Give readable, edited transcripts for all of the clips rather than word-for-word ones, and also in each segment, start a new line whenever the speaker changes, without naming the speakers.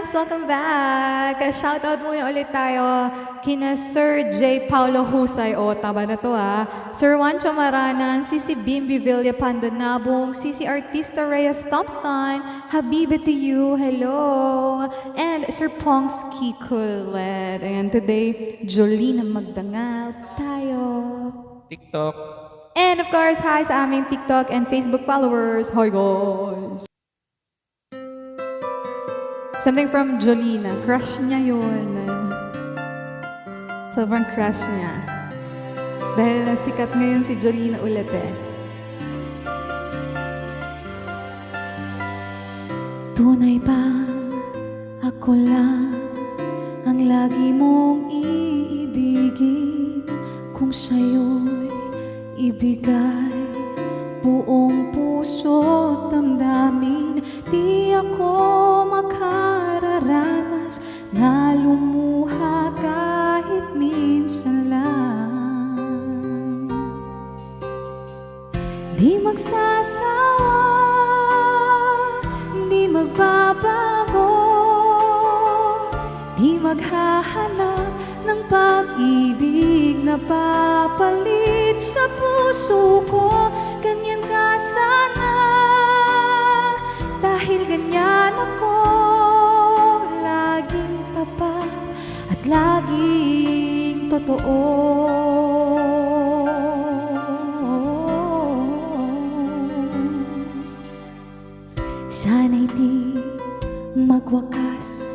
guys! Welcome back! Shoutout muna ulit tayo kina Sir J. Paulo Husay. O, tama na to Sir Juancho Maranan, Sisi Bimbi Villapandonabong, Sisi Artista Reyes Thompson, Habiba to you, hello! And Sir Pongs Kikulet. And today, Jolina Magdangal tayo.
TikTok.
And of course, hi sa aming TikTok and Facebook followers. Hi guys! Something from Jolina. Crush niya yun. Sobrang crush niya. Dahil sikat ngayon si Jolina ulit
Tunay bang ako lang ang lagi mong iibigin? Kung sa'yo'y ibigay buong puso't damdamin, di ako makararanas na lumuha kahit minsan lang. Di magsasawa, di magbabago, di maghahanap ng pag-ibig na papalit sa puso ko. Ganyan ka sana, dahil ganyan ako, laging tapat at laging totoo. Sana'y di magwakas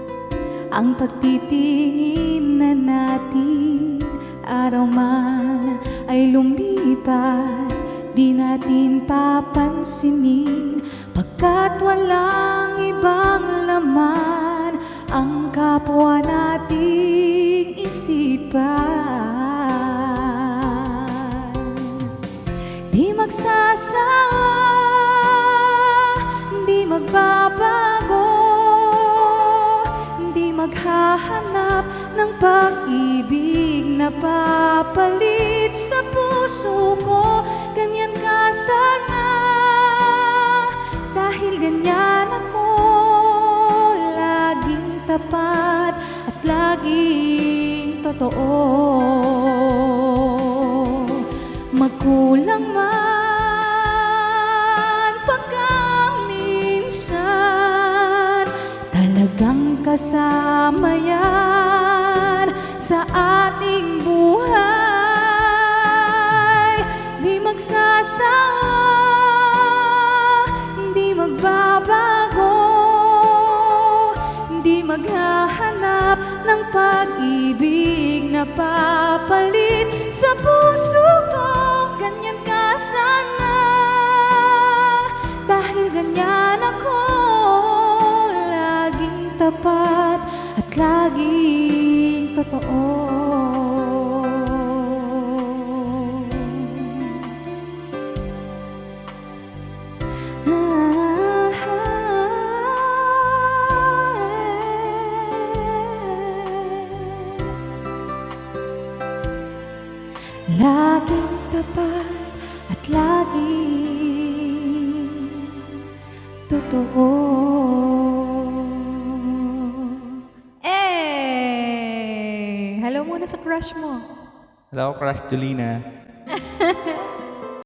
ang pagtitingin na natin. Araw man ay lumipas, di natin papansinin, pagkat walang ibang laman ang kapwa nating isipan. Di magsasawa, di magbabago, di maghahanap ng pag-ibig na papalit sa puso ko. Ganyan ka sana, dahil ganyan ako, laging tapat at laging totoo. Magkulang man pagka minsan, talagang kasama yan sa ating buhay. Di magsasawa, di magbabago, di maghahanap ng pag-ibig na papalit sa puso ko. Ganyan ka sana, dahil ganyan ako, laging tapat at laging totoo. Laging tapat at laging totoo.
Hello muna sa crush mo.
Hello, Crush Jolina.